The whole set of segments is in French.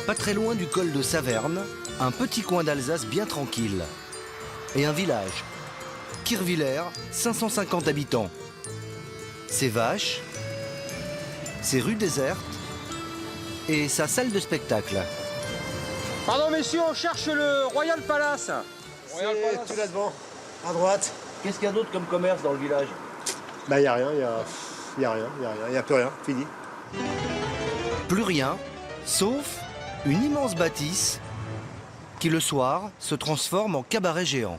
Pas très loin du col de Saverne, un petit coin d'Alsace bien tranquille. Et un village, Kirchwiller, 550 habitants. Ses vaches, ses rues désertes et sa salle de spectacle. Pardon messieurs, on cherche le Royal Palace. C'est tout là-devant, à droite. Qu'est-ce qu'il y a d'autre comme commerce dans le village? Bah, y a rien, y a plus rien, fini. Plus rien, sauf une immense bâtisse qui, le soir, se transforme en cabaret géant.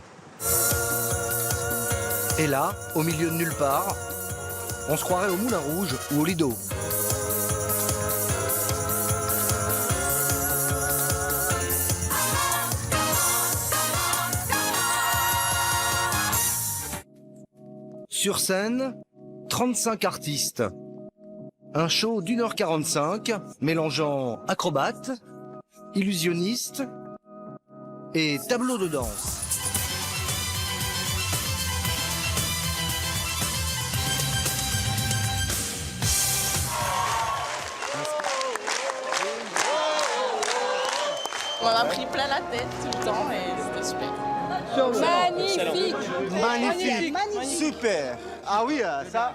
Et là, au milieu de nulle part, on se croirait au Moulin Rouge ou au Lido. Sur scène, 35 artistes. Un show d'1h45 mélangeant acrobates, illusionnistes et tableaux de danse. On en a pris plein la tête tout le temps et c'était super. Magnifique. Super. Ah oui, ça.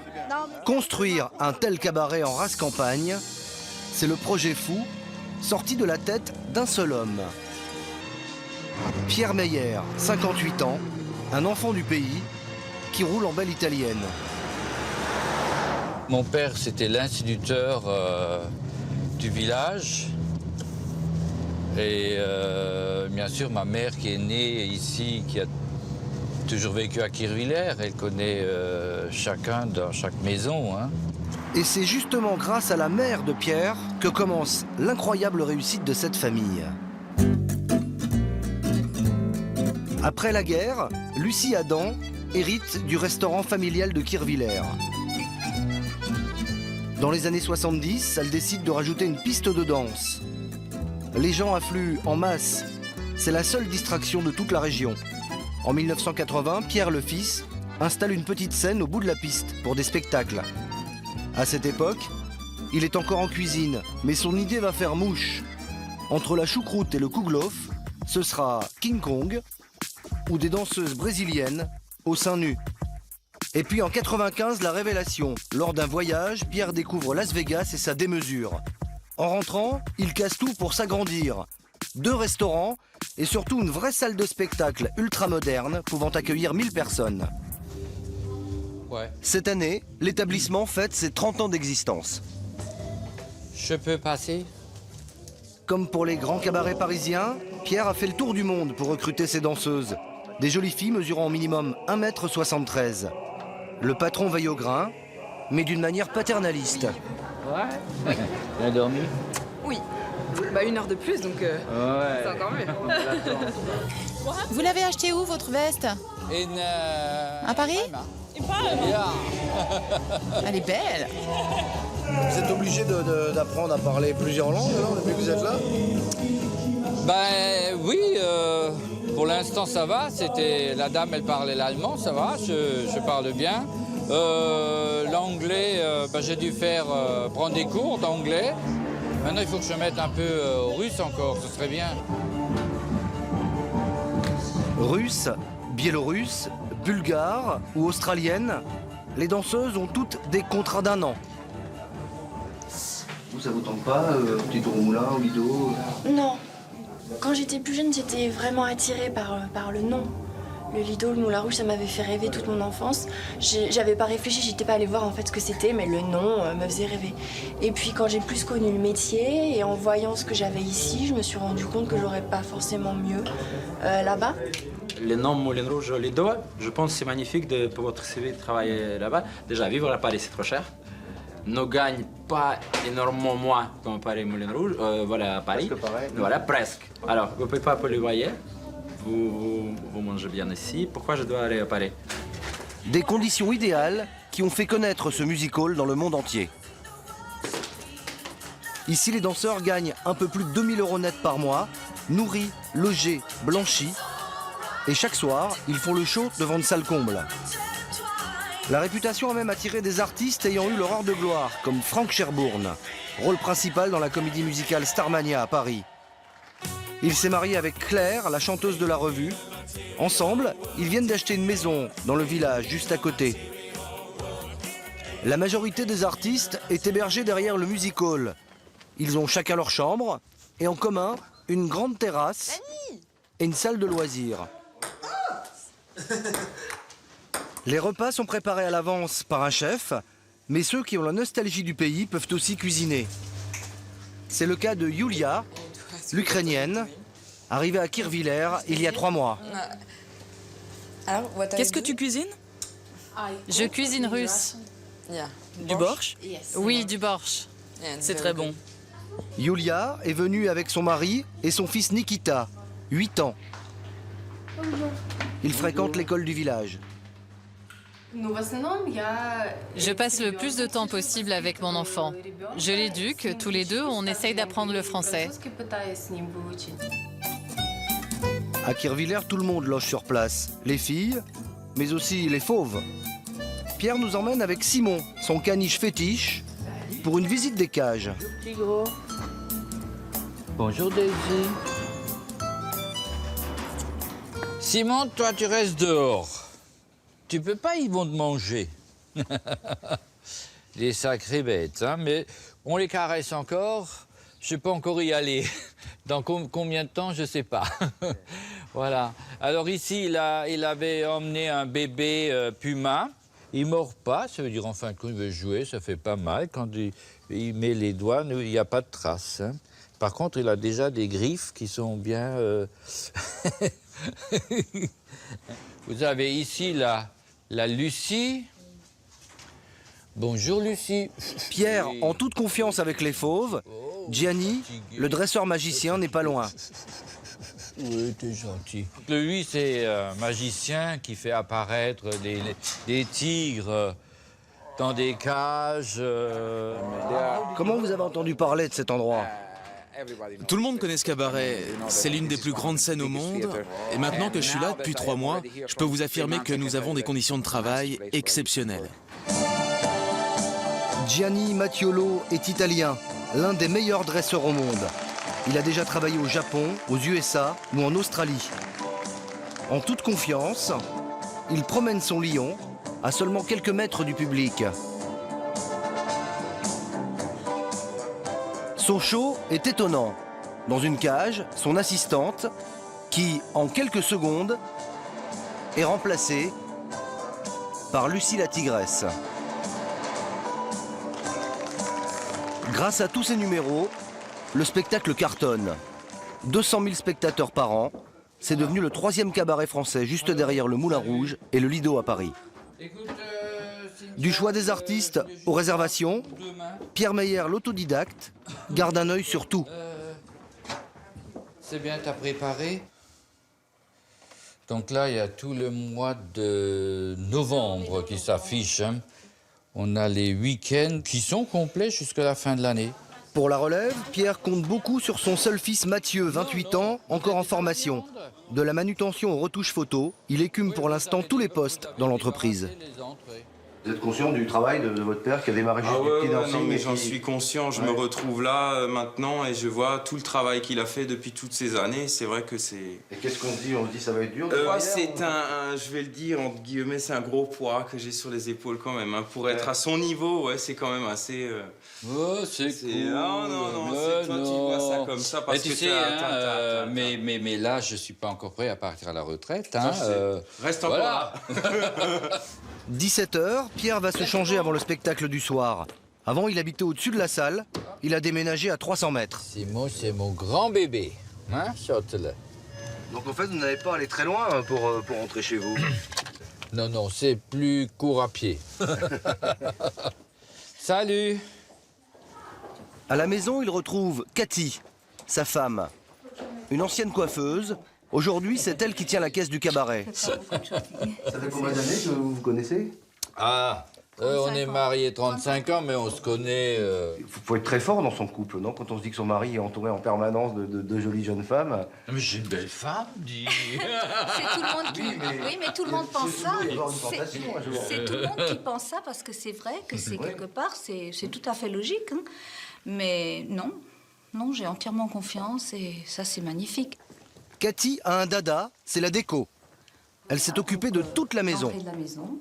Construire un tel cabaret en race campagne, c'est le projet fou sorti de la tête d'un seul homme. Pierre Meyer, 58 ans, un enfant du pays qui roule en belle italienne. Mon père, c'était l'instituteur du village. Et bien sûr, ma mère qui est née ici, qui a toujours vécu à Kirchwiller, elle connaît chacun dans chaque maison. Hein. Et c'est justement grâce à la mère de Pierre que commence l'incroyable réussite de cette famille. Après la guerre, Lucie Adam hérite du restaurant familial de Kirchwiller. Dans les années 70, elle décide de rajouter une piste de danse. Les gens affluent en masse. C'est la seule distraction de toute la région. En 1980, Pierre le fils installe une petite scène au bout de la piste pour des spectacles. À cette époque, il est encore en cuisine, mais son idée va faire mouche. Entre la choucroute et le kouglof, ce sera King Kong ou des danseuses brésiliennes au sein nu. Et puis en 95, la révélation. Lors d'un voyage, Pierre découvre Las Vegas et sa démesure. En rentrant, il casse tout pour s'agrandir. 2 restaurants et surtout une vraie salle de spectacle ultra moderne pouvant accueillir 1000 personnes. Ouais. Cette année, l'établissement fête ses 30 ans d'existence. Je peux passer? Comme pour les grands cabarets parisiens, Pierre a fait le tour du monde pour recruter ses danseuses. Des jolies filles mesurant au minimum 1m73. Le patron veille au grain, mais d'une manière paternaliste. Ouais. Bien dormi? Oui. Bah 1 heure de plus donc c'est encore mieux. Vous l'avez acheté où, votre veste? À Paris? Elle est belle. Vous êtes obligé d'apprendre à parler plusieurs langues alors, depuis que vous êtes là? Ben oui, pour l'instant ça va. La dame, elle parlait l'allemand, ça va, je parle bien. L'anglais, j'ai dû prendre des cours d'anglais. Maintenant, il faut que je mette un peu au russe encore, ce serait bien. Russe, biélorusse, bulgare ou australienne, les danseuses ont toutes des contrats d'1 an. Vous, ça vous tente pas, petit tour au moulin, au lido? Non. Quand j'étais plus jeune, j'étais vraiment attirée par le nom. Le Lido, le Moulin Rouge, ça m'avait fait rêver toute mon enfance. J'avais pas réfléchi, j'étais pas allée voir en fait ce que c'était, mais le nom me faisait rêver. Et puis quand j'ai plus connu le métier et en voyant ce que j'avais ici, je me suis rendu compte que j'aurais pas forcément mieux là-bas. Le nom Moulin Rouge Lido, je pense que c'est magnifique de pour votre CV de travailler là-bas. Déjà, vivre à Paris, c'est trop cher. Ne gagne pas énormément moins comme Paris Moulin Rouge, voilà à Paris. Presque pareil. Voilà, presque. Alors, vous ne pouvez pas le voyer. Vous mangez bien ici. Pourquoi je dois aller à Paris? Des conditions idéales qui ont fait connaître ce music-hall dans le monde entier. Ici, les danseurs gagnent un peu plus de 2000 € net par mois, nourris, logés, blanchis. Et chaque soir, ils font le show devant une salle comble. La réputation a même attiré des artistes ayant eu leur heure de gloire, comme Franck Cherbourne, rôle principal dans la comédie musicale Starmania à Paris. Il s'est marié avec Claire, la chanteuse de la revue. Ensemble, ils viennent d'acheter une maison dans le village, juste à côté. La majorité des artistes est hébergée derrière le music hall. Ils ont chacun leur chambre et en commun une grande terrasse et une salle de loisirs. Les repas sont préparés à l'avance par un chef, mais ceux qui ont la nostalgie du pays peuvent aussi cuisiner. C'est le cas de Yulia, l'Ukrainienne, arrivée à Kirchwiller il y a 3 mois. Qu'est-ce que tu cuisines? Je cuisine russe. Du borsch? Oui, du borsch. C'est très bon. Yulia est venue avec son mari et son fils Nikita, 8 ans. Ils fréquentent l'école du village. Je passe le plus de temps possible avec mon enfant. Je l'éduque, tous les deux, on essaye d'apprendre le français. À Kirchwiller, tout le monde loge sur place. Les filles, mais aussi les fauves. Pierre nous emmène avec Simon, son caniche fétiche, pour une visite des cages. Bonjour Daisy. Simon, toi tu restes dehors. Tu peux pas, ils vont te manger. Les sacrées bêtes, hein, mais on les caresse encore. Je peux encore y aller. Dans combien de temps, je sais pas. Voilà. Alors ici, il avait emmené un bébé puma. Il mord pas, ça veut dire en fin de compte, il veut jouer, ça fait pas mal. Quand il met les doigts, il n'y a pas de traces. Hein. Par contre, il a déjà des griffes qui sont bien... Vous avez ici la Lucie. Bonjour Lucie. Pierre, en toute confiance avec les fauves, Gianni, le dresseur magicien, n'est pas loin. Oui, t'es gentil. Lui, c'est un magicien qui fait apparaître des tigres dans des cages. Comment vous avez entendu parler de cet endroit? Tout le monde connaît ce cabaret. C'est l'une des plus grandes scènes au monde. Et maintenant que je suis là depuis 3 mois, je peux vous affirmer que nous avons des conditions de travail exceptionnelles. Gianni Mattiolo est italien, l'un des meilleurs dresseurs au monde. Il a déjà travaillé au Japon, aux USA ou en Australie. En toute confiance, il promène son lion à seulement quelques mètres du public. Son show est étonnant. Dans une cage, son assistante, qui, en quelques secondes, est remplacée par Lucie la tigresse. Grâce à tous ces numéros, le spectacle cartonne. 200 000 spectateurs par an, c'est devenu le 3e cabaret français, juste derrière le Moulin Rouge et le Lido à Paris. Du choix des artistes aux réservations, Pierre Meyer, l'autodidacte, garde un œil sur tout. C'est bien, t'as préparé? Donc là, il y a tout le mois de novembre qui s'affiche. Hein. On a les week-ends qui sont complets jusqu'à la fin de l'année. Pour la relève, Pierre compte beaucoup sur son seul fils Mathieu, 28 ans, encore en formation. De la manutention aux retouches photos, il écume pour l'instant tous les postes dans l'entreprise. Vous êtes conscient du travail de votre père qui a démarré juste du petit dancing? Non, mais j'en suis conscient. Je me retrouve là maintenant et je vois tout le travail qu'il a fait depuis toutes ces années. C'est vrai que c'est... Et qu'est-ce qu'on se dit? On se dit ça va être dur? C'est je vais le dire, entre guillemets, c'est un gros poids que j'ai sur les épaules quand même. Hein. Pour être à son niveau, ouais, c'est quand même assez... c'est cool. Non, c'est toi, tu vois ça comme ça parce mais tu que sais, mais là, je suis pas encore prêt à partir à la retraite. Hein, reste encore là. 17h, Pierre va se changer avant le spectacle du soir. Avant, il habitait au-dessus de la salle. Il a déménagé à 300 mètres. Simon, c'est mon grand bébé. Hein, Chotte-le. Donc en fait, vous n'avez pas allé très loin pour rentrer chez vous? Non, c'est plus court à pied. Salut. À la maison, il retrouve Cathy, sa femme. Une ancienne coiffeuse. Aujourd'hui, c'est elle qui tient la caisse du cabaret. Ça fait combien d'années que vous vous connaissez? On est mariés 35 ans, mais on se connaît... Il faut être très fort dans son couple, non? Quand on se dit que son mari est entouré en permanence de jolies jeunes femmes. Mais j'ai une belle femme, dis. C'est tout le monde qui... Oui, mais tout le monde pense ça. C'est tout le monde qui pense ça, parce que c'est vrai que c'est quelque part, c'est tout à fait logique. Hein. Mais non. Non, j'ai entièrement confiance et ça, c'est magnifique. Cathy a un dada, c'est la déco. Elle s'est occupée de toute la maison. L'entrée de la maison.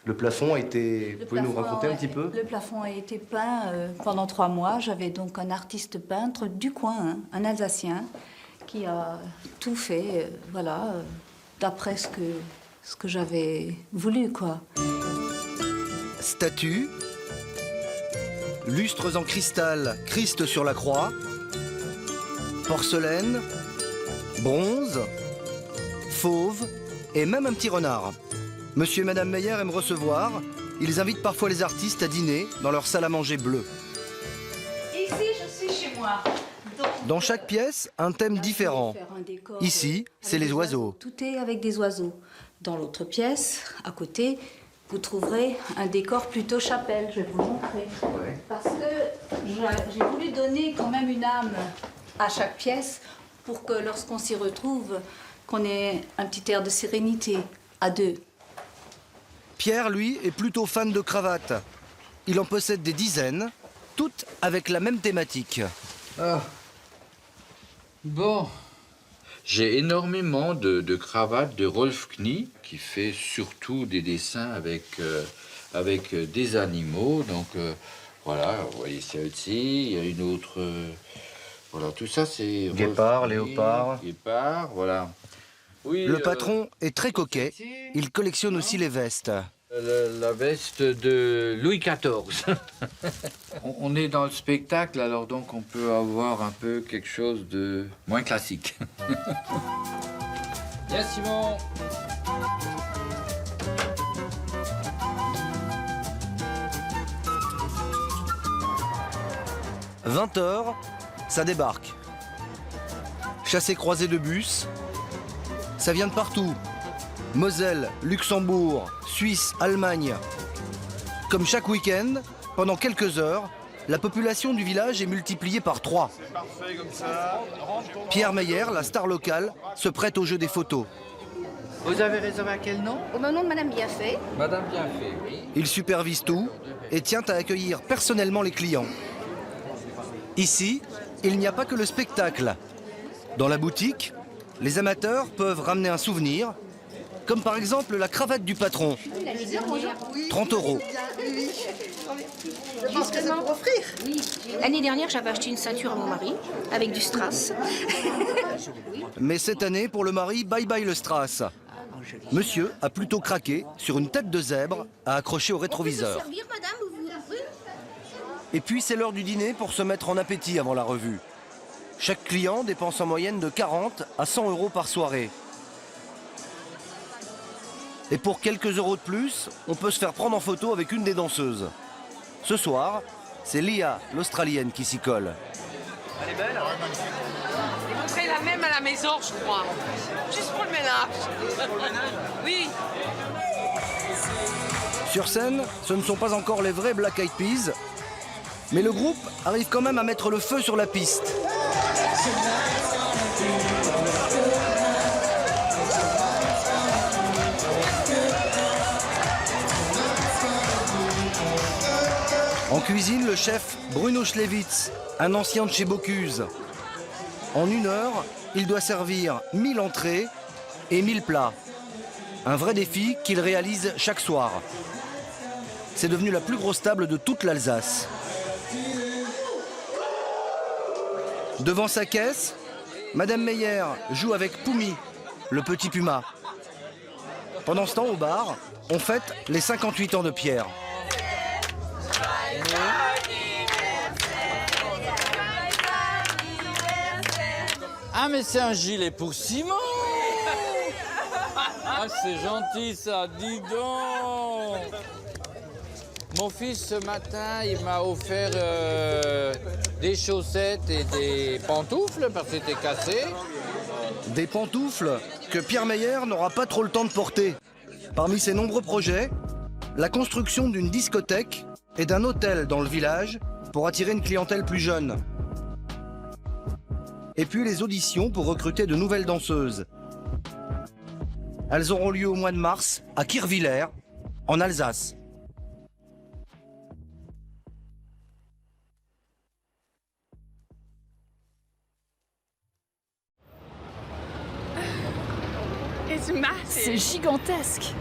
Le plafond a été... Vous pouvez nous raconter un petit peu? Le plafond a été peint pendant 3 mois. J'avais donc un artiste peintre du coin, hein, un Alsacien, qui a tout fait, d'après ce que j'avais voulu, quoi. Statues, lustres en cristal, Christ sur la croix, porcelaine, bronze, fauve et même un petit renard. Monsieur et Madame Meyer aiment recevoir. Ils invitent parfois les artistes à dîner dans leur salle à manger bleue. Ici, je suis chez moi. Dans chaque pièce, un thème différent. Ici, c'est les oiseaux. Tout est avec des oiseaux. Dans l'autre pièce, à côté, vous trouverez un décor plutôt chapelle. Je vais vous le montrer. Parce que j'ai voulu donner quand même une âme à chaque pièce pour que lorsqu'on s'y retrouve, qu'on ait un petit air de sérénité à deux. Pierre, lui, est plutôt fan de cravates. Il en possède des dizaines, toutes avec la même thématique. Ah. Bon. J'ai énormément de cravates de Rolf Knie, qui fait surtout des dessins avec des animaux. Donc voilà, vous voyez celle-ci, il y a une autre... voilà, tout ça c'est... Guépard, léopard. Guépard, voilà. Oui, le patron est très coquet. Il collectionne aussi les vestes. La veste de Louis XIV. On est dans le spectacle, alors donc on peut avoir un peu quelque chose de moins classique. Bien, Simon. « 20h, ça débarque. Chassé-croisé de bus. Ça vient de partout. Moselle, Luxembourg, Suisse, Allemagne. Comme chaque week-end, pendant quelques heures, la population du village est multipliée par 3. Pierre Meyer, la star locale, se prête au jeu des photos. Vous avez réservé à quel nom? Au nom de Madame Bienfait. Madame Bienfait, oui. Il supervise tout et tient à accueillir personnellement les clients. Ici, il n'y a pas que le spectacle. Dans la boutique, les amateurs peuvent ramener un souvenir, comme par exemple la cravate du patron. 30 €. Je pense que c'est pour offrir. Oui. L'année dernière, j'avais acheté une ceinture à mon mari, avec du strass. Mais cette année, pour le mari, bye bye le strass. Monsieur a plutôt craqué sur une tête de zèbre à accrocher au rétroviseur. Servir, madame, Et puis c'est l'heure du dîner pour se mettre en appétit avant la revue. Chaque client dépense en moyenne de 40 à 100 € par soirée. Et pour quelques euros de plus, on peut se faire prendre en photo avec une des danseuses. Ce soir, c'est Lia, l'Australienne, qui s'y colle. Elle est belle, hein? Et vous ferez la même à la maison, je crois. Juste pour le ménage. Pour le ménage? Oui. Sur scène, ce ne sont pas encore les vrais Black Eyed Peas, mais le groupe arrive quand même à mettre le feu sur la piste. En cuisine, le chef Bruno Schlewitz, un ancien de chez Bocuse. En 1 heure, il doit servir 1000 entrées et 1000 plats. Un vrai défi qu'il réalise chaque soir. C'est devenu la plus grosse table de toute l'Alsace. Devant sa caisse, Madame Meyer joue avec Poumi, le petit puma. Pendant ce temps, au bar, on fête les 58 ans de Pierre. Ah, mais c'est un gilet pour Simon! Ah, c'est gentil ça, dis donc! Mon fils, ce matin, il m'a offert des chaussettes et des pantoufles parce que c'était cassé. Des pantoufles que Pierre Meyer n'aura pas trop le temps de porter. Parmi ses nombreux projets, la construction d'une discothèque et d'un hôtel dans le village pour attirer une clientèle plus jeune. Et puis les auditions pour recruter de nouvelles danseuses. Elles auront lieu au mois de mars à Kirchwiller, en Alsace. C'est gigantesque.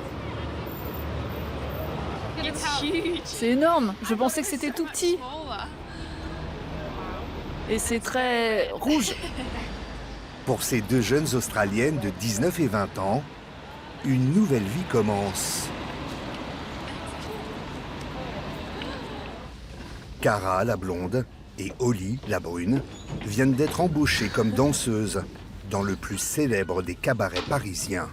C'est énorme. Je pensais que c'était tout petit. Et c'est très rouge. Pour ces deux jeunes Australiennes de 19 et 20 ans, une nouvelle vie commence. Cara, la blonde, et Holly, la brune, viennent d'être embauchées comme danseuses dans le plus célèbre des cabarets parisiens.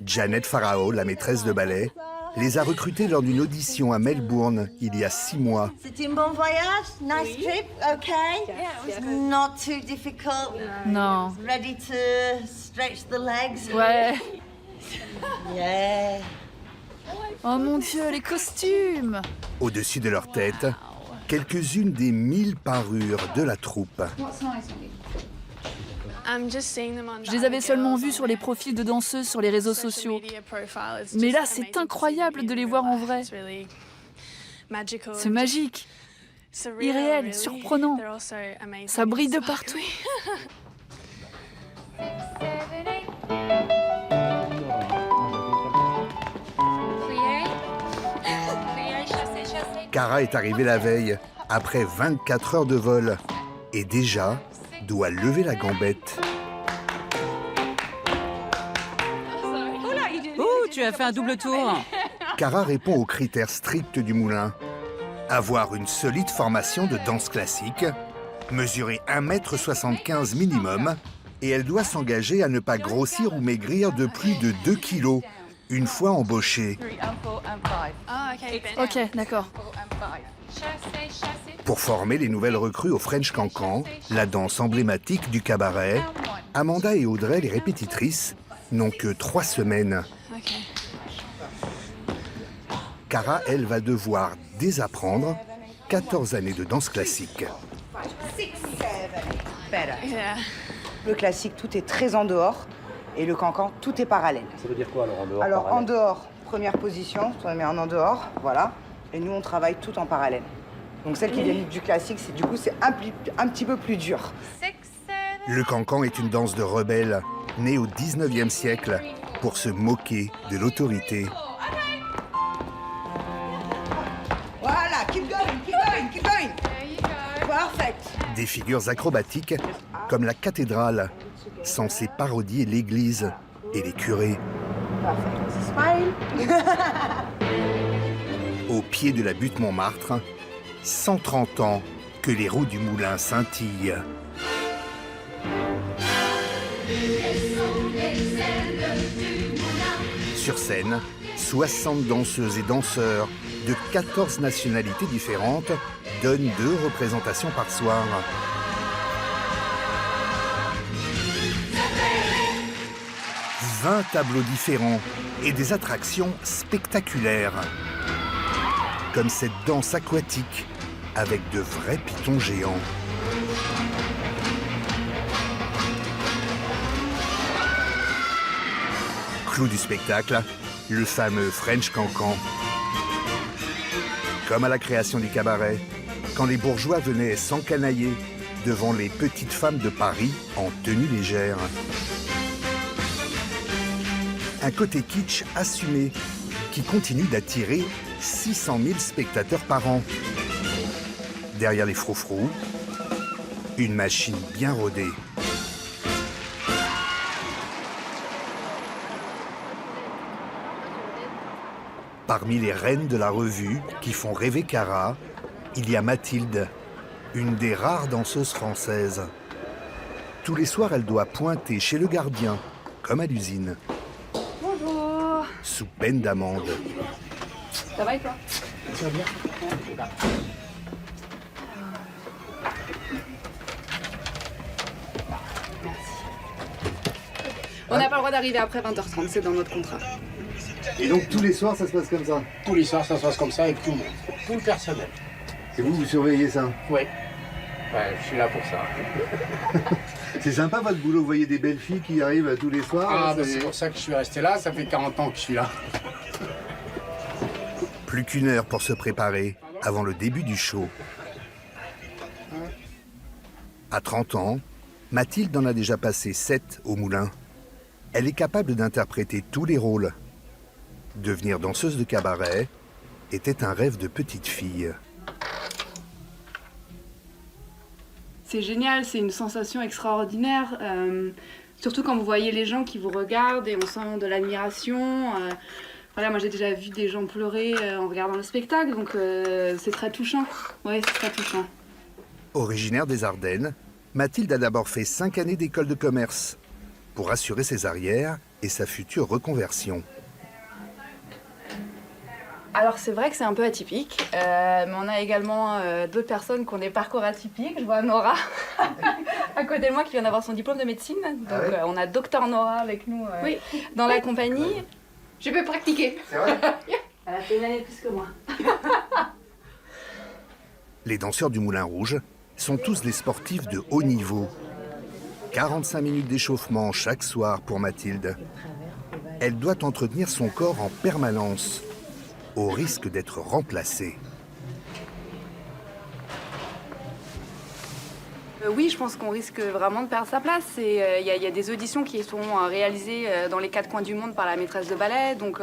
Janet Farao, la maîtresse de ballet, les a recrutées lors d'une audition à Melbourne il y a 6 mois. C'était un bon voyage? Nice trip? Okay? Not too difficult? Non. Ready to stretch the legs? Ouais. Yeah. Oh mon Dieu, les costumes! Au-dessus de leur tête, quelques-unes des 1000 parures de la troupe. Je les avais seulement vus sur les profils de danseuses sur les réseaux sociaux. Mais là, c'est incroyable de les voir en vrai. C'est magique, irréel, surprenant. Ça brille de partout. Cara est arrivée la veille, après 24 heures de vol, et déjà doit lever la gambette. Oh, tu as fait un double tour. Cara répond aux critères stricts du moulin. Avoir une solide formation de danse classique, mesurer 1,75 m minimum, et elle doit s'engager à ne pas grossir ou maigrir de plus de 2 kilos, une fois embauchée. Ok, d'accord. Pour former les nouvelles recrues au French Cancan, la danse emblématique du cabaret, Amanda et Audrey, les répétitrices, n'ont que 3 semaines. Cara, elle, va devoir désapprendre 14 années de danse classique. Le classique, tout est très en dehors, et le cancan, tout est parallèle. Ça veut dire quoi alors en dehors? Alors en dehors, première position, on met en dehors, voilà. Et nous, on travaille tout en parallèle. Donc celle qui vient du classique, c'est un petit peu plus dur. Le cancan est une danse de rebelles, née au 19e siècle pour se moquer de l'autorité. Voilà, keep going, keep going, keep going. Perfect. Des figures acrobatiques comme la cathédrale, censée parodier l'église et les curés. Smile. Au pied de la butte Montmartre, 130 ans que les roues du moulin scintillent. Sur scène, 60 danseuses et danseurs de 14 nationalités différentes donnent 2 représentations par soir. « 20 tableaux différents et des attractions spectaculaires. Comme cette danse aquatique avec de vrais pitons géants. Clou du spectacle, le fameux French Cancan. Comme à la création du cabaret, quand les bourgeois venaient s'encanailler devant les petites femmes de Paris en tenue légère. Un côté kitsch assumé qui continue d'attirer 600 000 spectateurs par an. Derrière les froufrous, une machine bien rodée. Parmi les reines de la revue qui font rêver Cara, il y a Mathilde, une des rares danseuses françaises. Tous les soirs, elle doit pointer chez le gardien, comme à l'usine. Bonjour. Sous peine d'amende. Ça va et toi? Ça va bien. On n'a pas le droit d'arriver après 20h30, c'est dans notre contrat. Et donc tous les soirs ça se passe comme ça? Tous les soirs, ça se passe comme ça avec tout le monde, tout le personnel. Et vous surveillez ça? Oui. Ouais, je suis là pour ça. C'est sympa votre boulot, vous voyez des belles filles qui arrivent tous les soirs. Ah, bah c'est pour ça que je suis resté là, ça fait 40 ans que je suis là. Plus qu'une heure pour se préparer avant le début du show. À 30 ans, Mathilde en a déjà passé 7 au Moulin. Elle est capable d'interpréter tous les rôles. Devenir danseuse de cabaret était un rêve de petite fille. C'est génial, c'est une sensation extraordinaire. Surtout quand vous voyez les gens qui vous regardent et on sent de l'admiration. Voilà, moi j'ai déjà vu des gens pleurer en regardant le spectacle, donc c'est très touchant. Ouais, c'est très touchant. Originaire des Ardennes, Mathilde a d'abord fait 5 années d'école de commerce pour assurer ses arrières et sa future reconversion. Alors c'est vrai que c'est un peu atypique, mais on a également d'autres personnes qui ont des parcours atypiques. Je vois Nora à côté de moi qui vient d'avoir son diplôme de médecine. Donc on a Docteur Nora avec nous dans la compagnie. Je peux pratiquer. C'est vrai. Elle a fait une année de plus que moi. Les danseurs du Moulin Rouge sont tous des sportifs de haut niveau. 45 minutes d'échauffement chaque soir pour Mathilde. Elle doit entretenir son corps en permanence, au risque d'être remplacée. Oui, je pense qu'on risque vraiment de perdre sa place. Il y a des auditions qui sont réalisées dans les 4 coins du monde par la maîtresse de ballet. Donc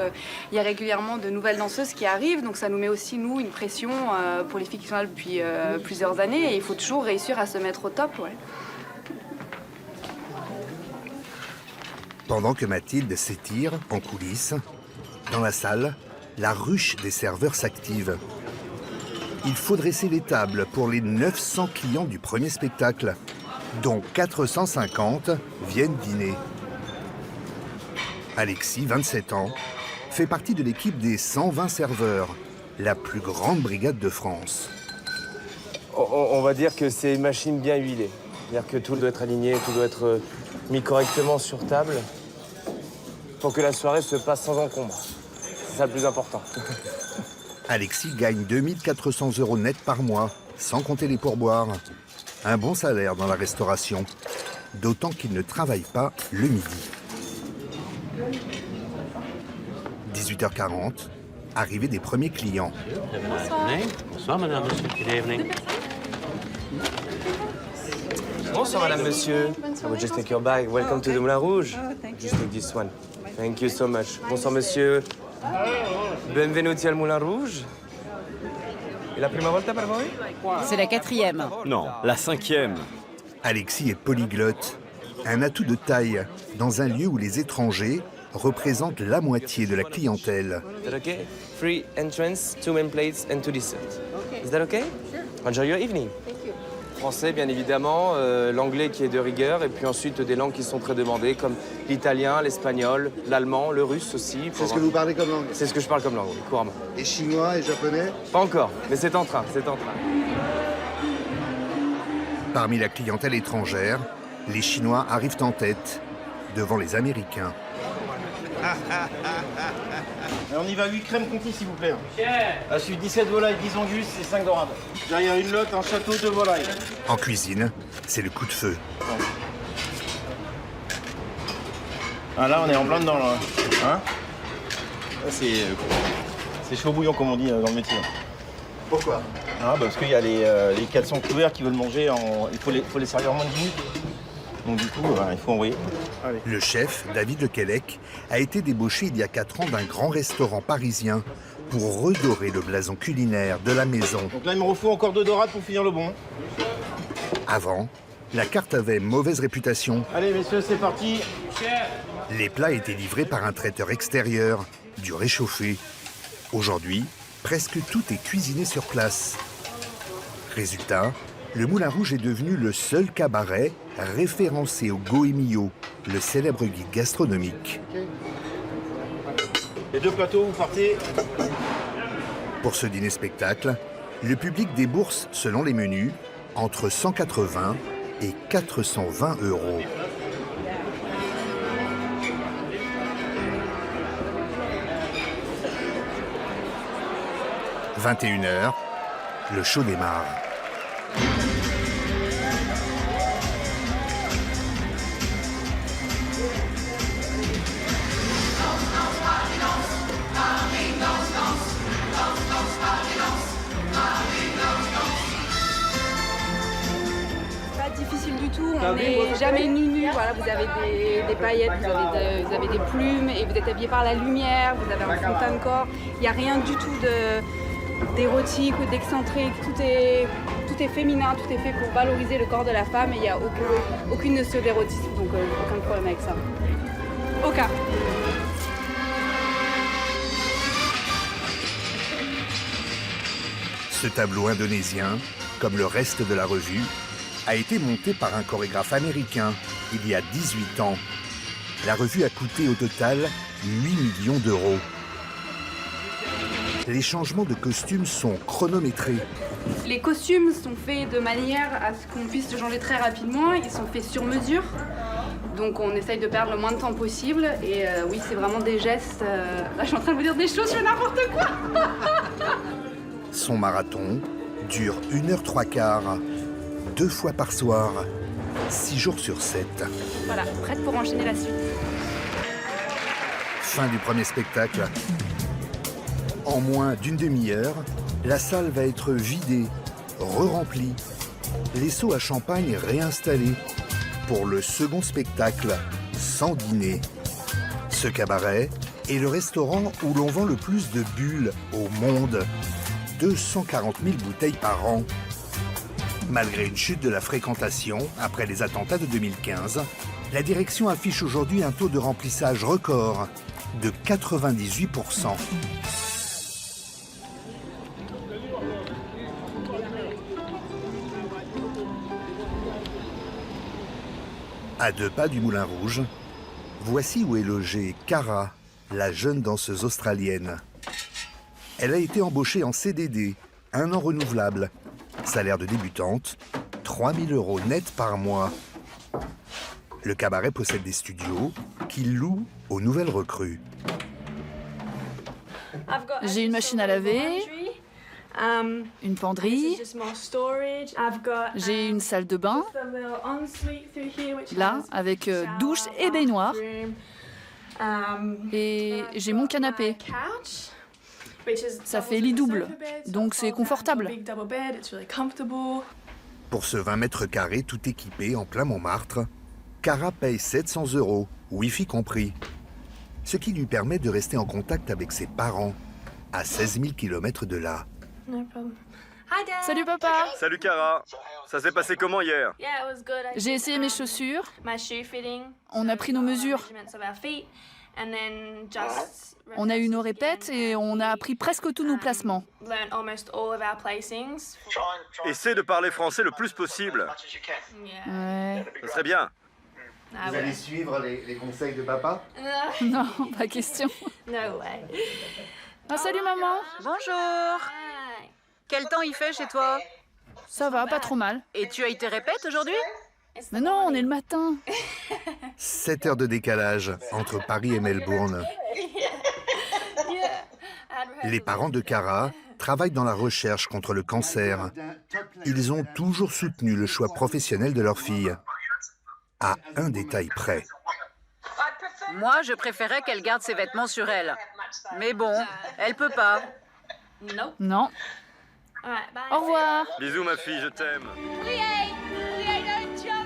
il y a régulièrement de nouvelles danseuses qui arrivent. Donc ça nous met aussi, nous, une pression pour les filles qui sont là depuis plusieurs années. Et il faut toujours réussir à se mettre au top. Ouais. Pendant que Mathilde s'étire en coulisses, dans la salle, la ruche des serveurs s'active. Il faut dresser les tables pour les 900 clients du premier spectacle, dont 450 viennent dîner. Alexis, 27 ans, fait partie de l'équipe des 120 serveurs, la plus grande brigade de France. On va dire que c'est une machine bien huilée. C'est-à-dire que tout doit être aligné, tout doit être mis correctement sur table pour que la soirée se passe sans encombre. C'est ça le plus important. Alexis gagne 2400 € net par mois, sans compter les pourboires. Un bon salaire dans la restauration, d'autant qu'il ne travaille pas le midi. 18h40, arrivée des premiers clients. Bonsoir madame, monsieur. Good evening. Bonsoir madame, monsieur. I will just take your bag. Welcome to the Moulin Rouge. Just take this one. Thank you so much. Bonsoir monsieur. Benvenuti al Moulin Rouge. Et la prima volta per voi? C'est la 4e. Non, la 5e. Alexis est polyglotte, un atout de taille dans un lieu où les étrangers représentent la moitié de la clientèle. Is that okay? Free entrance, 2 main plates and 2 desserts. Is that okay? Enjoy your evening. Français, bien évidemment, l'anglais qui est de rigueur, et puis ensuite des langues qui sont très demandées, comme l'italien, l'espagnol, l'allemand, le russe aussi. C'est ce que vous parlez comme langue? C'est ce que je parle comme langue, oui, couramment. Et chinois et japonais? Pas encore, mais c'est en train, c'est en train. Parmi la clientèle étrangère, les Chinois arrivent en tête, devant les Américains. On y va 8 crèmes conquis, s'il vous plaît. À suivre 17 volailles, 10 angus et 5 dorades. Derrière une lotte, un château de volailles. En cuisine, c'est le coup de feu. Ah là, on est en plein dedans, là. Hein? C'est chaud bouillant, comme on dit dans le métier. Pourquoi? Ah, parce qu'il y a les 400 couverts qui veulent manger Il faut les servir en moins de 10 minutes. Donc du coup, il faut envoyer. Allez. Le chef, David Lequelec, a été débauché il y a 4 ans d'un grand restaurant parisien pour redorer le blason culinaire de la maison. Donc là, il me refaut encore 2 dorades pour finir le bon. Avant, la carte avait mauvaise réputation. Allez, messieurs, c'est parti. Les plats étaient livrés par un traiteur extérieur, du réchauffé. Aujourd'hui, presque tout est cuisiné sur place. Résultat, le Moulin Rouge est devenu le seul cabaret référencé au Goemio, le célèbre guide gastronomique. Les 2 plateaux, vous partez. Pour ce dîner-spectacle, le public débourse, selon les menus, entre 180 et 420 €. « 21h, le show démarre. Pas difficile du tout, on n'est jamais nu. Voilà, vous avez des paillettes, vous avez des plumes et vous êtes habillé par la lumière, vous avez un fond de corps. Il n'y a rien du tout d'érotique ou d'excentrique. Tout est féminin, tout est fait pour valoriser le corps de la femme et il n'y a aucune notion d'érotisme, donc aucun problème avec ça. Aucun. Ce tableau indonésien, comme le reste de la revue, a été monté par un chorégraphe américain il y a 18 ans. La revue a coûté au total 8 millions d'euros. Les changements de costumes sont chronométrés. Les costumes sont faits de manière à ce qu'on puisse se changer très rapidement. Ils sont faits sur mesure. Donc on essaye de perdre le moins de temps possible. Et oui, c'est vraiment des gestes. Là, je suis en train de vous dire des choses, je fais n'importe quoi. Son marathon dure 1h03, 2 fois par soir, 6 jours sur 7. Voilà, prête pour enchaîner la suite. Fin du premier spectacle. En moins d'une demi-heure, la salle va être vidée, re-remplie, les seaux à champagne réinstallés pour le second spectacle, sans dîner. Ce cabaret est le restaurant où l'on vend le plus de bulles au monde. 240 000 bouteilles par an. Malgré une chute de la fréquentation après les attentats de 2015, la direction affiche aujourd'hui un taux de remplissage record de 98%. À 2 pas du Moulin Rouge, voici où est logée Cara, la jeune danseuse australienne. Elle a été embauchée en CDD, 1 an renouvelable. Salaire de débutante, 3 000 € net par mois. Le cabaret possède des studios qu'il loue aux nouvelles recrues. J'ai une machine à laver, une penderie, j'ai une salle de bain, là, avec douche et baignoire, et j'ai mon canapé. Ça fait lit double, donc c'est confortable. Pour ce 20 mètres carrés tout équipé en plein Montmartre, Cara paye 700 €, Wi-Fi compris. Ce qui lui permet de rester en contact avec ses parents, à 16 000 km de là. Salut papa. Salut Cara. Ça s'est passé comment hier? J'ai essayé mes chaussures. On a pris nos mesures. On a eu nos répètes et on a appris presque tous nos placements. Essaie de parler français le plus possible. Ouais. Ça serait bien. Vous allez suivre les conseils de papa? Non, pas question. Ah, salut maman. Bonjour. Quel temps il fait chez toi? Ça va, pas trop mal. Et tu as été répète aujourd'hui? Mais non, on est le matin. 7 heures de décalage entre Paris et Melbourne. Les parents de Cara travaillent dans la recherche contre le cancer. Ils ont toujours soutenu le choix professionnel de leur fille. À un détail près. Moi, je préférais qu'elle garde ses vêtements sur elle. Mais bon, elle peut pas. Non. Au revoir. Bisous ma fille, je t'aime.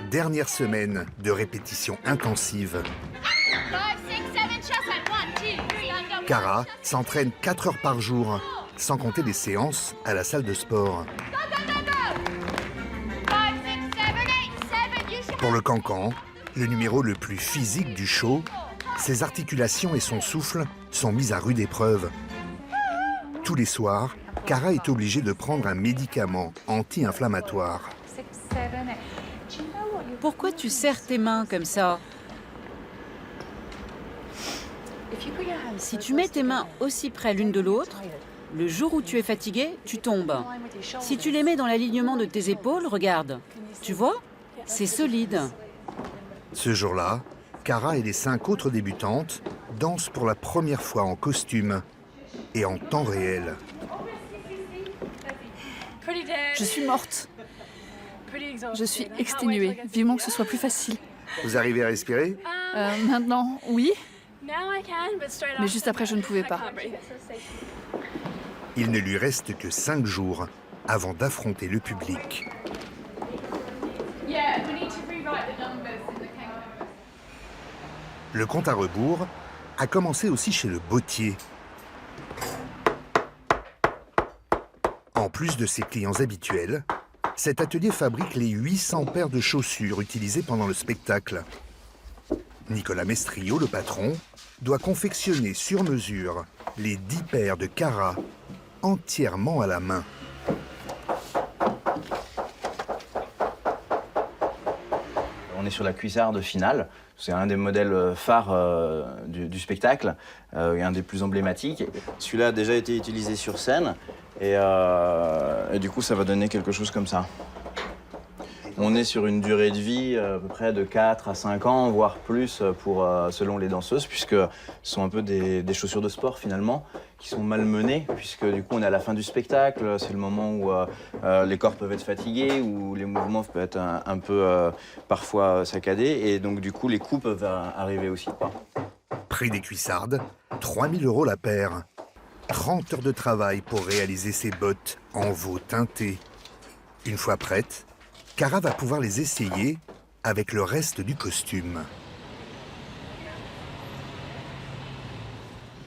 Dernière semaine de répétition intensive. Cara s'entraîne 4 heures par jour, sans compter les séances à la salle de sport. Pour le cancan, le numéro le plus physique du show, ses articulations et son souffle sont mis à rude épreuve. Tous les soirs, Cara est obligée de prendre un médicament anti-inflammatoire. Pourquoi tu serres tes mains comme ça? Si tu mets tes mains aussi près l'une de l'autre, le jour où tu es fatigué, tu tombes. Si tu les mets dans l'alignement de tes épaules, regarde. Tu vois? C'est solide. Ce jour-là, Cara et les 5 autres débutantes dansent pour la première fois en costume et en temps réel. Je suis morte. Je suis exténuée. Vivement que ce soit plus facile. Vous arrivez à respirer? Maintenant, oui. Mais juste après, je ne pouvais pas. Il ne lui reste que 5 jours avant d'affronter le public. Le compte à rebours a commencé aussi chez le bottier. En plus de ses clients habituels, cet atelier fabrique les 800 paires de chaussures utilisées pendant le spectacle. Nicolas Mestrio, le patron, doit confectionner sur mesure les 10 paires de Cara entièrement à la main. On est sur la cuissarde finale. C'est un des modèles phares du spectacle et un des plus emblématiques. Celui-là a déjà été utilisé sur scène et du coup, ça va donner quelque chose comme ça. On est sur une durée de vie à peu près de 4 à 5 ans, voire plus selon les danseuses, puisque ce sont un peu des chaussures de sport finalement, qui sont malmenées, puisque du coup on est à la fin du spectacle, c'est le moment où les corps peuvent être fatigués, où les mouvements peuvent être un peu parfois saccadés, et donc du coup les coups peuvent arriver aussi. Prix des cuissardes, 3 000 € la paire. 30 heures de travail pour réaliser ces bottes en veau teinté. Une fois prêtes, Cara va pouvoir les essayer avec le reste du costume.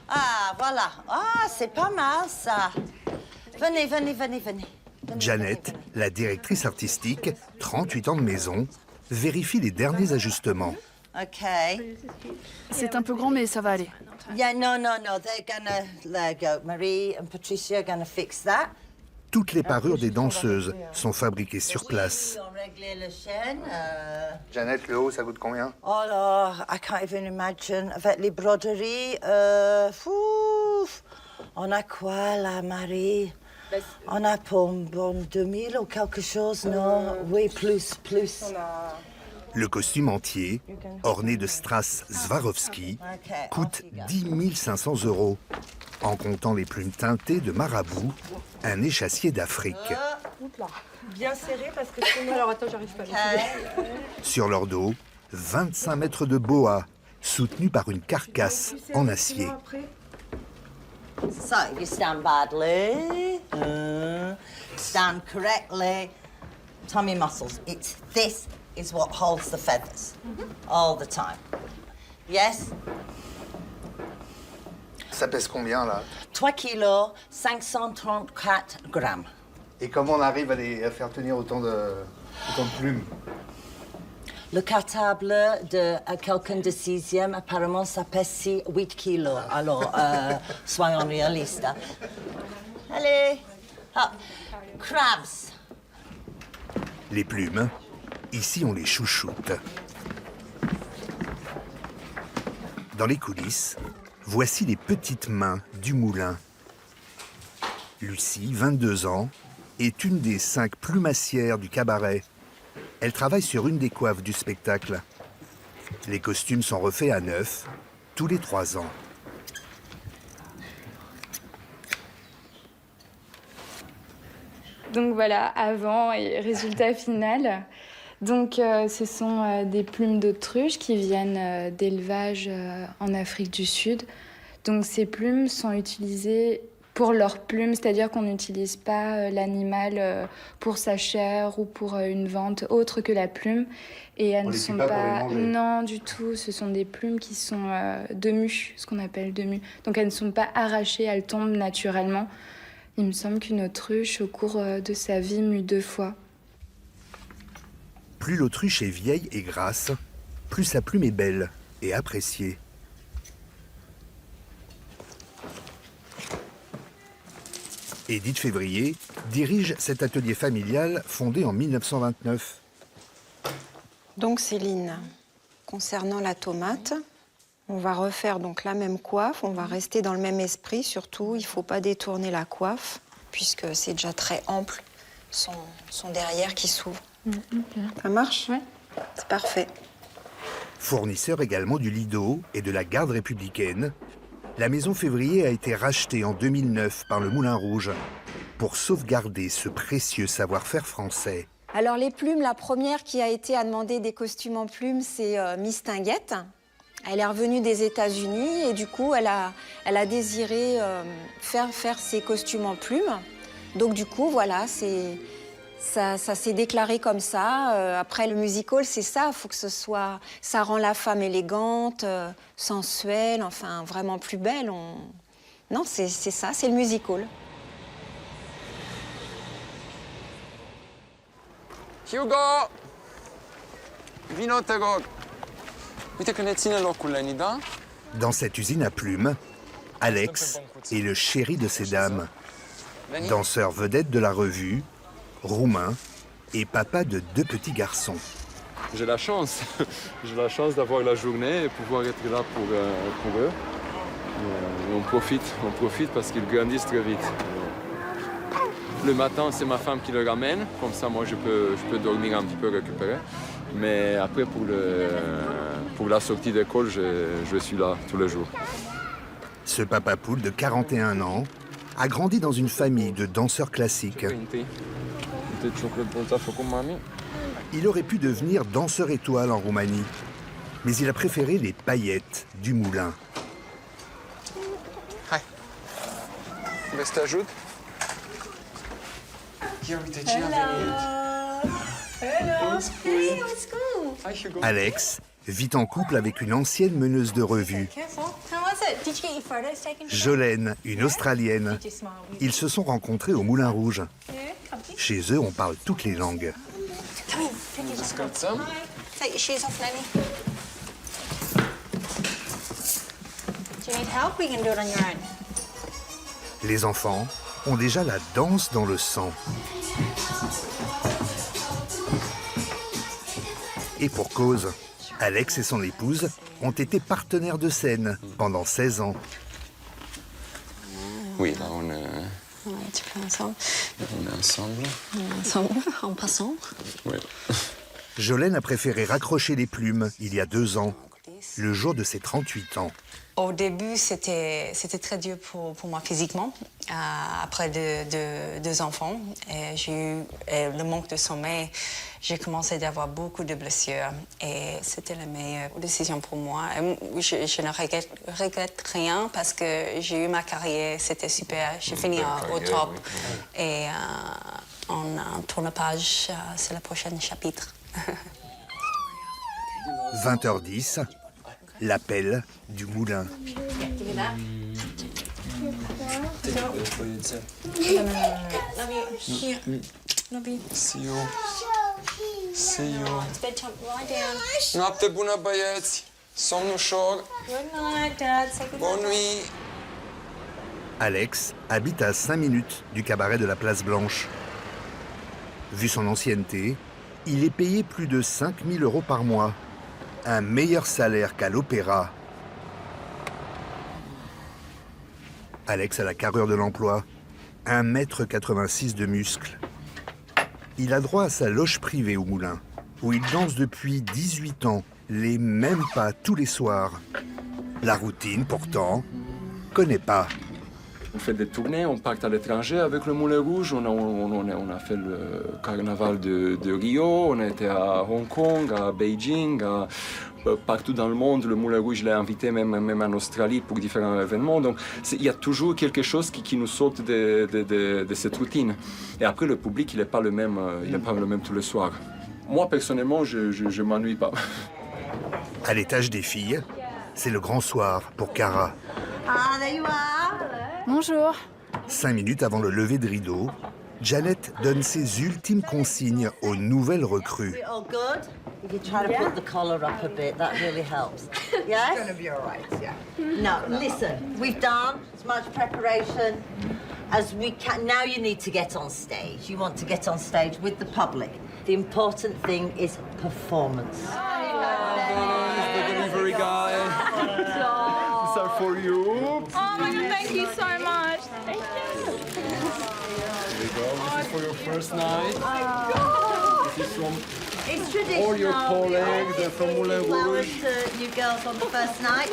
Ah, voilà. Ah, c'est pas mal, ça. Venez, venez, venez, venez. Janet, la directrice artistique, 38 ans de maison, vérifie les derniers ajustements. OK. C'est un peu grand, mais ça va aller. Yeah, no, they're gonna let go. Marie and Patricia are gonna fix that. Toutes les parures des danseuses sont fabriquées sur place. On réglait le chaîne. Janet, le haut, ça coûte combien? Oh là, I can't even imagine. Avec les broderies, on a quoi là, Marie? On a pour 2000 ou quelque chose, non? Oui, plus. Le costume entier, orné de strass Swarovski, coûte 10 500 €, en comptant les plumes teintées de marabout, un échassier d'Afrique. Bien serré parce que sinon... Alors attends, j'arrive pas. Sur leur dos, 25 mètres de boa, soutenus par une carcasse en acier. So, you stand badly, stand correctly. Tummy muscles. This is what holds the feathers all the time. Yes? Ça pèse combien, là? 3 kilos, 534 grammes. Et comment on arrive à faire tenir autant de plumes? Le cartable de quelqu'un de 6e, apparemment, ça pèse 8 kilos. Alors, soyons réalistes. Allez, hop. Crabs. Les plumes, ici on les chouchoute. Dans les coulisses, voici les petites mains du moulin. Lucie, 22 ans, est une des 5 plumassières du cabaret. Elle travaille sur une des coiffes du spectacle. Les costumes sont refaits à neuf, tous les 3 ans. Donc voilà, avant et résultat final. Donc ce sont des plumes d'autruche qui viennent d'élevage en Afrique du Sud. Donc ces plumes sont utilisées pour leurs plumes, c'est-à-dire qu'on n'utilise pas l'animal pour sa chair ou pour une vente autre que la plume. Et elles ne sont pas... Non, du tout. Ce sont des plumes qui sont de mue, ce qu'on appelle de mue. Donc elles ne sont pas arrachées, elles tombent naturellement. Il me semble qu'une autruche, au cours de sa vie, mue 2 fois. Plus l'autruche est vieille et grasse, plus sa plume est belle et appréciée. Édith Février dirige cet atelier familial fondé en 1929. Donc Céline, concernant la tomate, on va refaire donc la même coiffe, on va rester dans le même esprit, surtout il ne faut pas détourner la coiffe, puisque c'est déjà très ample, son derrière qui s'ouvre. Ça marche? Oui. C'est parfait. Fournisseur également du Lido et de la Garde républicaine, la Maison Février a été rachetée en 2009 par le Moulin Rouge pour sauvegarder ce précieux savoir-faire français. Alors les plumes, la première qui a été à demander des costumes en plumes, c'est Miss Tinguette. Elle est revenue des États-Unis et du coup, elle a désiré faire ses costumes en plumes. Donc du coup, voilà, c'est Ça s'est déclaré comme ça. Après, le musical, c'est ça. Il faut que ce soit... Ça rend la femme élégante, sensuelle, enfin, vraiment plus belle. Non, c'est ça, c'est le musical. Hugo! Vino te rog. Uite că ne ține locul, Lenida. Dans cette usine à plumes, Alex est le chéri de ces dames. Danseur vedette de la revue, roumain et papa de 2 petits garçons. J'ai la chance d'avoir la journée et pouvoir être là pour eux. Et on profite parce qu'ils grandissent très vite. Le matin, c'est ma femme qui le ramène, comme ça moi je peux dormir un petit peu, récupérer. Mais après pour la sortie d'école, je suis là tous les jours. Ce papa poule de 41 ans a grandi dans une famille de danseurs classiques. Il aurait pu devenir danseur étoile en Roumanie, mais il a préféré les paillettes du moulin. Hai. Vrei să te ajut? Ia uite cine a venit. Hello. Hey, let's go. Hai, Hugo. Alex vit en couple avec une ancienne meneuse de revue, Careful. How was it? Did you get your photos taken? Jolene, une Australienne. Ils se sont rencontrés au Moulin Rouge. Chez eux, on parle toutes les langues. Come in. Take your shoes off, Lenny. Do you need help? We can do it on your own. Les enfants ont déjà la danse dans le sang. Et pour cause, Alex et son épouse ont été partenaires de scène pendant 16 ans. Oui, là on est... Un petit peu ensemble. On est ensemble. Ensemble, en passant. Oui. Jolene a préféré raccrocher les plumes il y a 2 ans, le jour de ses 38 ans. Au début, c'était très dur pour moi physiquement. Après 2 enfants, j'ai eu le manque de sommeil. J'ai commencé d'avoir beaucoup de blessures et c'était la meilleure décision pour moi. Je ne regrette rien parce que j'ai eu ma carrière, c'était super. J'ai fini au top. Et on tourne la page, c'est le prochain chapitre. 20h10, l'appel du moulin. See you. It's bedtime. Lie down. Noapte bună, băieți. Somn ușor. Good night, Dad. Say good Bonne night. nuit. Alex habite à 5 minutes du cabaret de la Place Blanche. Vu son ancienneté, il est payé plus de 5 000 € par mois. Un meilleur salaire qu'à l'opéra. Alex a la carrure de l'emploi. 1,86 m de muscles. Il a droit à sa loge privée au Moulin, où il danse depuis 18 ans, les mêmes pas tous les soirs. La routine, pourtant, connaît pas. On fait des tournées, on part à l'étranger avec le Moulin Rouge. On a fait le carnaval de Rio, on a été à Hong Kong, à Beijing, partout dans le monde. Le Moulin Rouge l'a invité même en Australie pour différents événements. Donc il y a toujours quelque chose qui nous saute de cette routine. Et après, le public, il n'est pas le même, tous les soirs. Moi, personnellement, je ne m'ennuie pas. À l'étage des filles, c'est le grand soir pour Cara. Ah, there you are. Bonjour. 5 minutes avant le lever de rideau, Janet donne ses ultimes consignes aux nouvelles recrues. Is it all good? If you try to put the collar up a bit, that really helps. Yes? It's gonna be all right, yeah. No, listen, we've done as much preparation as we can. Now you need to get on stage. You want to get on stage with the public. The important thing is performance. The delivery guy. These are for you. Oh my God, thank you so much. Thank you. There you go. This is for your first night. This is from It's traditional. all your colleagues from Moulin Flowers Rouge. to you girls on the first night.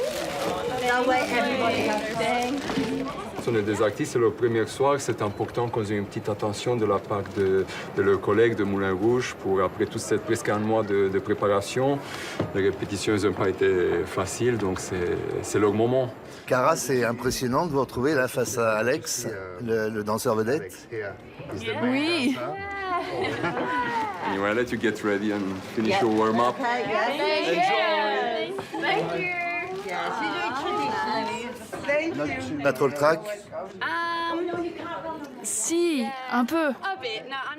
That way everybody has personnel des artistes, le premier soir, c'est important qu'on ait une petite attention de la part de leurs collègues de Moulin Rouge pour, après tout presque un mois de préparation. Les répétitions n'ont pas été faciles, donc c'est leur moment. Cara, c'est impressionnant de vous retrouver là face à Alex, le danseur vedette. Oui. Anyway, I'll let you get ready and finish your warm-up. Pas trop le trac? Si, un peu.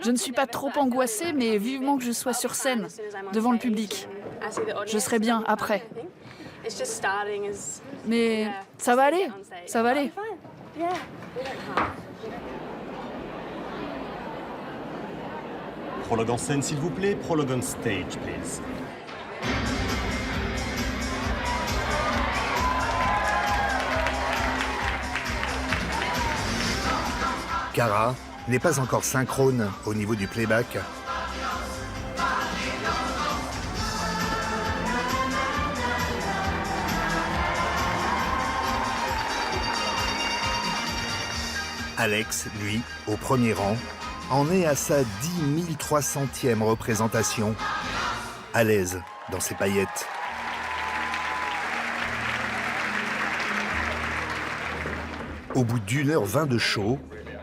Je ne suis pas trop angoissée, mais vivement que je sois sur scène, devant le public. Je serai bien après. Mais ça va aller, ça va aller. Prologue en scène, s'il vous plaît. Prologue on stage, please. Cara n'est pas encore synchrone au niveau du playback. Alex, lui, au premier rang, en est à sa 10 300e représentation, à l'aise dans ses paillettes. Au bout d'1h20 de show,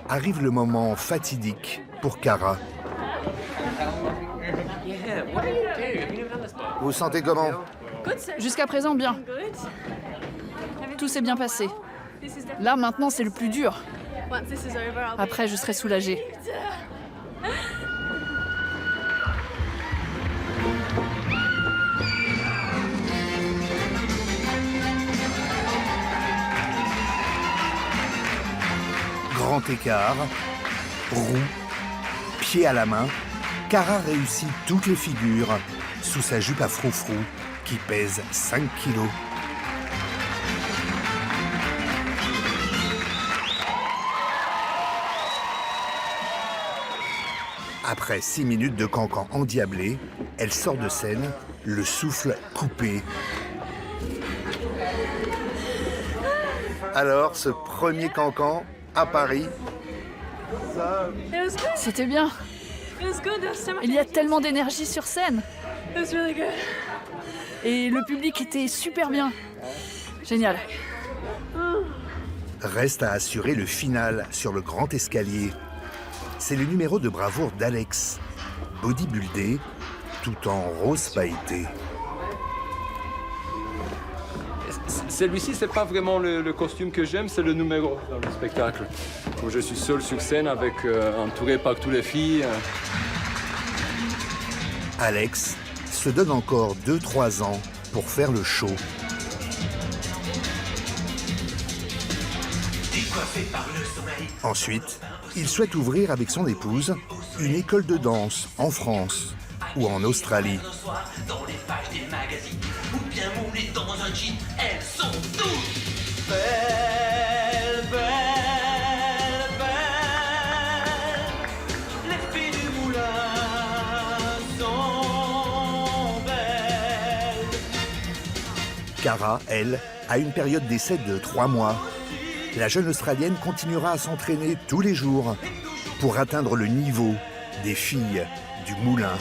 arrive le moment fatidique pour Cara. Vous vous sentez comment? Jusqu'à présent, bien. Tout s'est bien passé. Là, maintenant, c'est le plus dur. Après, je serai soulagée. Grand écart, roue, pied à la main, Cara réussit toutes les figures sous sa jupe à froufrou qui pèse 5 kilos. Après 6 minutes de cancan endiablé, elle sort de scène, le souffle coupé. Alors, ce premier cancan à Paris. C'était bien. Il y a tellement d'énergie sur scène. Et le public était super bien. Génial. Reste à assurer le final sur le grand escalier. C'est le numéro de bravoure d'Alex, bodybuildé, tout en rose pailleté. Celui-ci, c'est pas vraiment le costume que j'aime, c'est le numéro dans le spectacle. Où je suis seul sur scène, entouré par toutes les filles. Alex se donne encore 2-3 ans pour faire le show. Ensuite, il souhaite ouvrir avec son épouse une école de danse en France ou en Australie. Dans les pages des magazines, ou bien moulées dans un jean, elles sont toutes belles, belles, belles. Les filles du moulin sont belles. Cara, elle, a une période d'essai de 3 mois. La jeune Australienne continuera à s'entraîner tous les jours pour atteindre le niveau des filles du moulin.